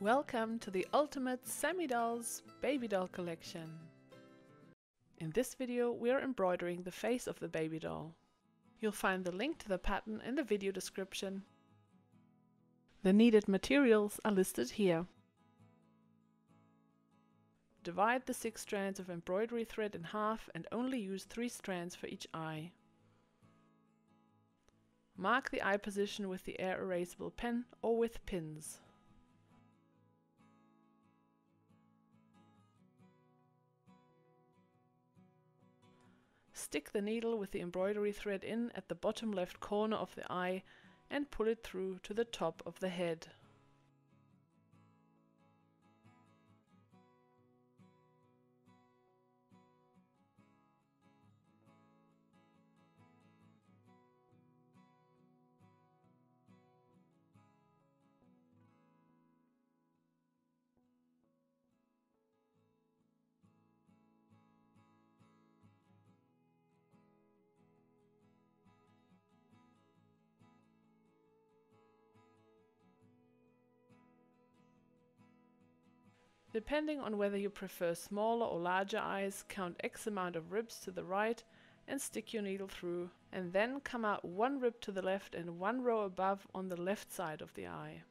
Welcome to the ultimate Sami Dolls Baby Doll collection. In this video we are embroidering the face of the baby doll. You'll find the link to the pattern in the video description. The needed materials are listed here. Divide the 6 strands of embroidery thread in half and only use 3 strands for each eye. Mark the eye position with the air erasable pen or with pins. Stick the needle with the embroidery thread in at the bottom left corner of the eye and pull it through to the top of the head. Depending on whether you prefer smaller or larger eyes, count X amount of ribs to the right and stick your needle through, and then come out 1 rib to the left and 1 row above on the left side of the eye.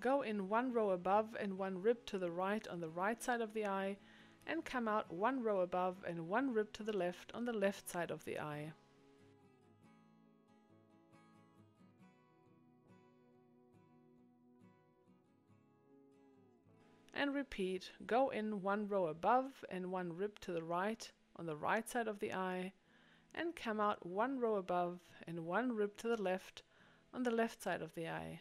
Go in 1 row above and 1 rib to the right on the right side of the eye, and come out 1 row above and 1 rib to the left on the left side of the eye. And repeat, go in 1 row above and 1 rib to the right on the right side of the eye, and come out 1 row above and 1 rib to the left on the left side of the eye.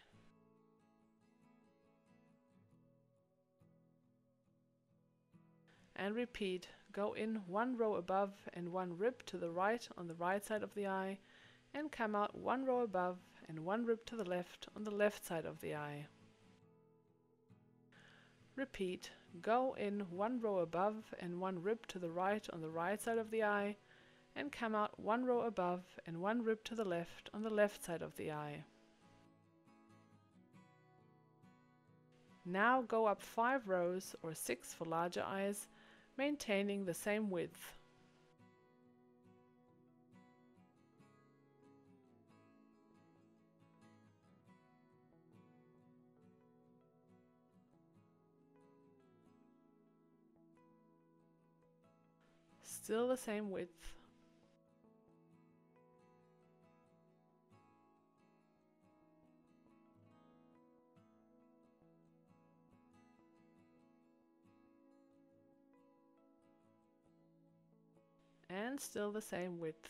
And repeat, go in 1 row above and 1 rib to the right on the right side of the eye, and come out 1 row above and 1 rib to the left on the left side of the eye. Repeat, go in 1 row above and 1 rib to the right on the right side of the eye, and come out 1 row above and 1 rib to the left on the left side of the eye. Now go up 5 rows, or 6 for larger eyes, maintaining the same width. Still the same width. And still the same width.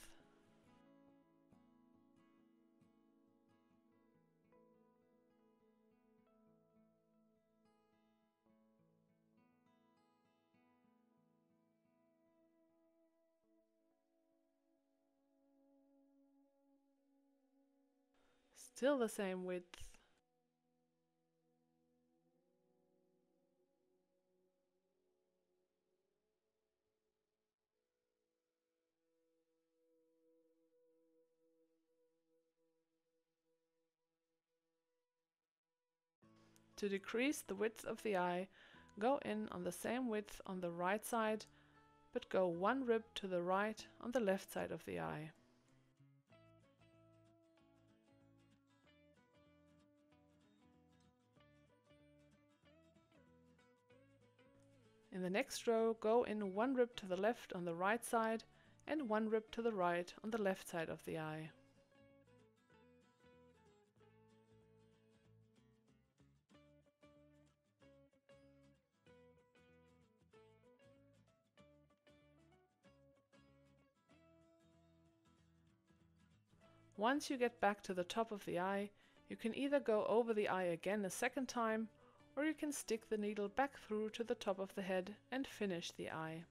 Still the same width. To decrease the width of the eye, go in on the same width on the right side, but go 1 rib to the right on the left side of the eye. In the next row, go in 1 rib to the left on the right side and 1 rib to the right on the left side of the eye. Once you get back to the top of the eye, you can either go over the eye again a second time, or you can stick the needle back through to the top of the head and finish the eye.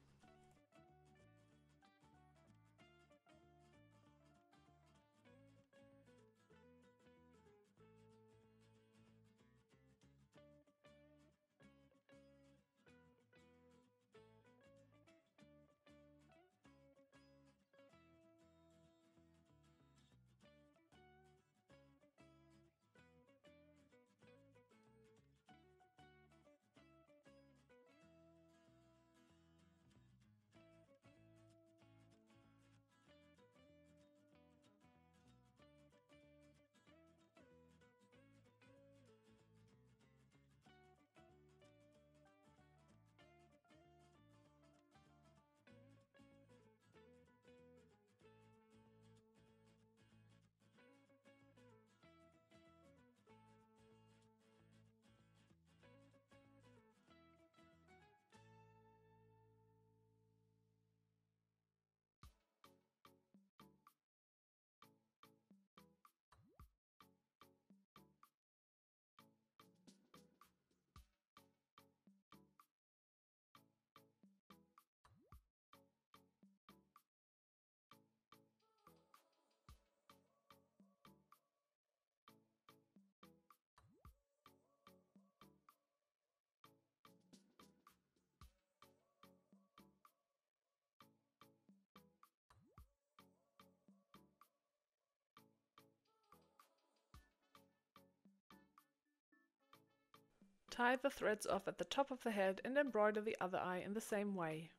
Tie the threads off at the top of the head and embroider the other eye in the same way.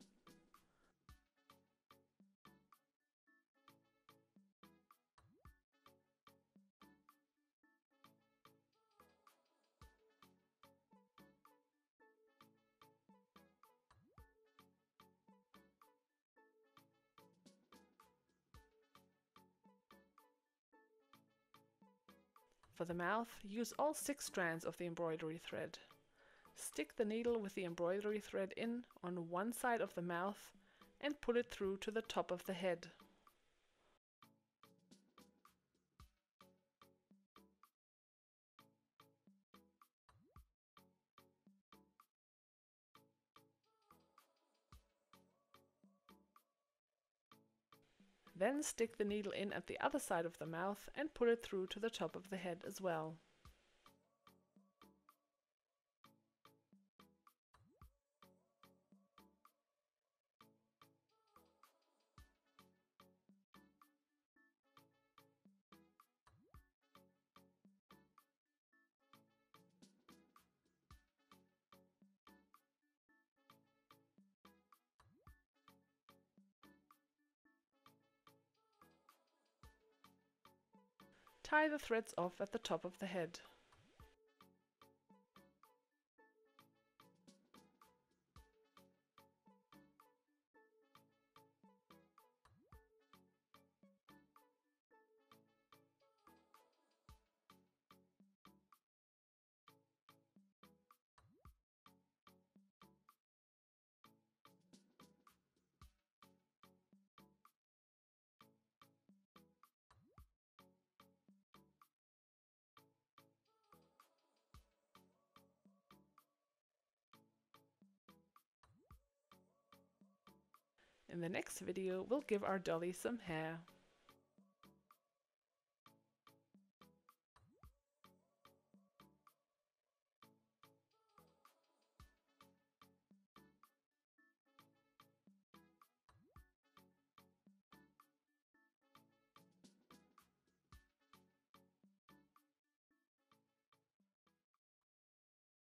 For the mouth, use all 6 strands of the embroidery thread. Stick the needle with the embroidery thread in on one side of the mouth and pull it through to the top of the head. Then stick the needle in at the other side of the mouth and pull it through to the top of the head as well. Tie the threads off at the top of the head. In the next video, we'll give our dolly some hair.